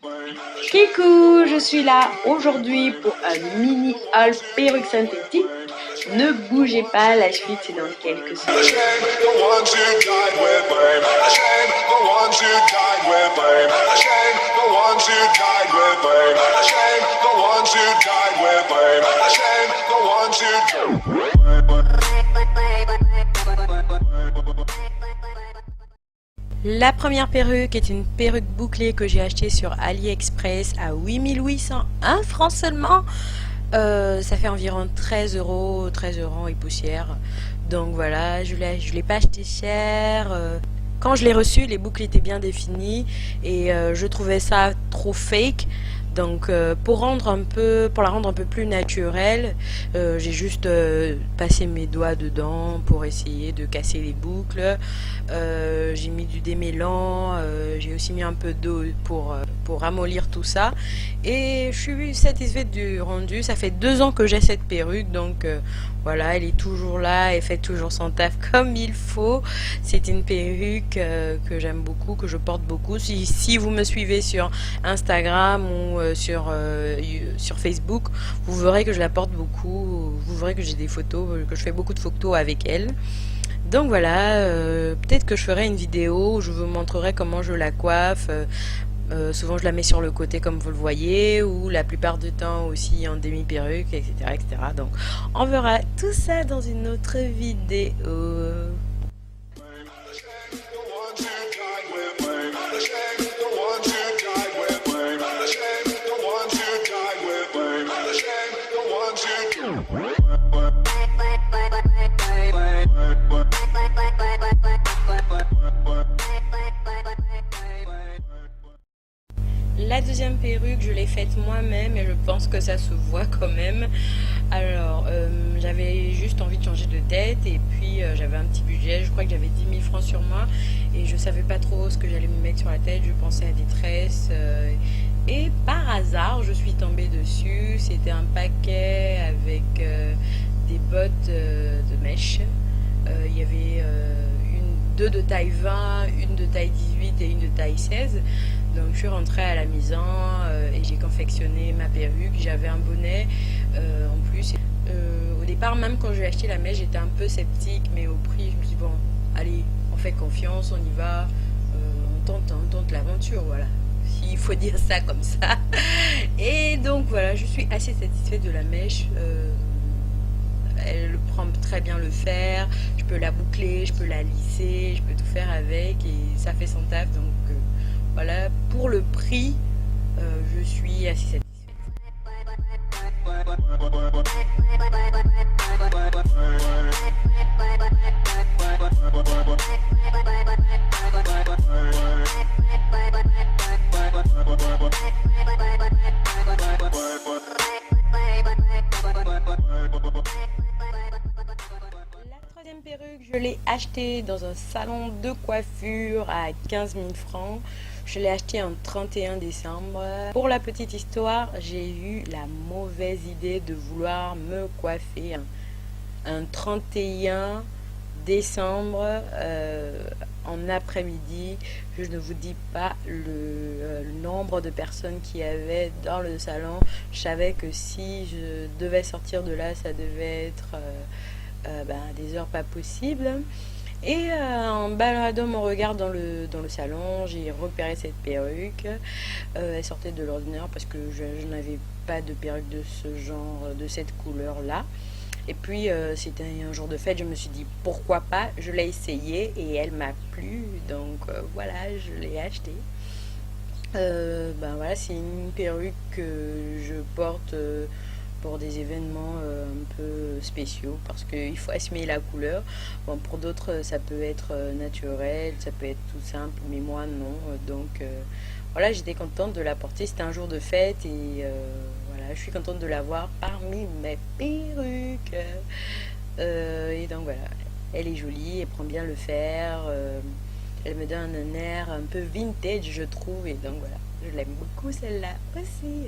Kikou, je suis là aujourd'hui pour un mini haul perruque synthétique. Ne bougez pas, la suite c'est dans quelques secondes. La première perruque est une perruque bouclée que j'ai achetée sur AliExpress à 8801 francs seulement. Ça fait environ 13 euros et poussière. Donc voilà, je l'ai pas acheté cher. Quand je l'ai reçu, les boucles étaient bien définies et je trouvais ça trop fake. Donc pour la rendre un peu plus naturelle, j'ai juste passé mes doigts dedans pour essayer de casser les boucles. J'ai mis du démêlant, j'ai aussi mis un peu d'eau pour ramollir tout ça. Et je suis satisfaite du rendu. Ça fait 2 ans que j'ai cette perruque, donc voilà, elle est toujours là, elle fait toujours son taf comme il faut. C'est une perruque que j'aime beaucoup, que je porte beaucoup. Si vous me suivez sur Instagram ou sur Facebook, vous verrez que je la porte beaucoup. Vous verrez que j'ai des photos, que je fais beaucoup de photos avec elle. Donc voilà, peut-être que je ferai une vidéo où je vous montrerai comment je la coiffe. Souvent je la mets sur le côté comme vous le voyez, ou la plupart du temps aussi en demi-perruque, etc., etc. Donc on verra tout ça dans une autre vidéo. La deuxième perruque, je l'ai faite moi-même et je pense que ça se voit quand même. Alors, j'avais juste envie de changer de tête et puis j'avais un petit budget, je crois que j'avais 10 000 francs sur moi et je savais pas trop ce que j'allais me mettre sur la tête, je pensais à des tresses et par hasard, je suis tombée dessus. C'était un paquet avec des bottes de mèche. Il y avait deux de taille 20, une de taille 18 et une de taille 16. Donc je suis rentrée à la maison et j'ai confectionné ma perruque. J'avais un bonnet en plus. Au départ, même quand j'ai acheté la mèche, j'étais un peu sceptique, mais au prix, je me suis dit bon, allez, on fait confiance, on y va, on tente l'aventure, voilà. S'il faut dire ça comme ça. Et donc voilà, je suis assez satisfaite de la mèche. Elle prend très bien le fer, je peux la boucler, je peux la lisser, je peux tout faire avec et ça fait son taf. Donc voilà, pour le prix, je suis assez satisfaite. Perruque, je l'ai acheté dans un salon de coiffure à 15 000 francs. Je l'ai acheté en 31 décembre. Pour la petite histoire, j'ai eu la mauvaise idée de vouloir me coiffer un 31 décembre en après-midi. Je ne vous dis pas le nombre de personnes qu'il y avait dans le salon. Je savais que si je devais sortir de là, ça devait être des heures pas possibles. Et en baladant mon regard dans le salon, j'ai repéré cette perruque. Elle sortait de l'ordinaire parce que je n'avais pas de perruque de ce genre, de cette couleur là. Et puis c'était un jour de fête, je me suis dit pourquoi pas, je l'ai essayé et elle m'a plu, donc voilà, je l'ai achetée. Voilà, c'est une perruque que je porte pour des événements un peu spéciaux parce qu'il faut assumer la couleur. Bon, pour d'autres ça peut être naturel, ça peut être tout simple, mais moi non. Donc voilà, j'étais contente de la porter, c'était un jour de fête et voilà, je suis contente de l'avoir parmi mes perruques. Et donc voilà, elle est jolie, elle prend bien le fer, elle me donne un air un peu vintage je trouve, et donc voilà, je l'aime beaucoup celle-là aussi.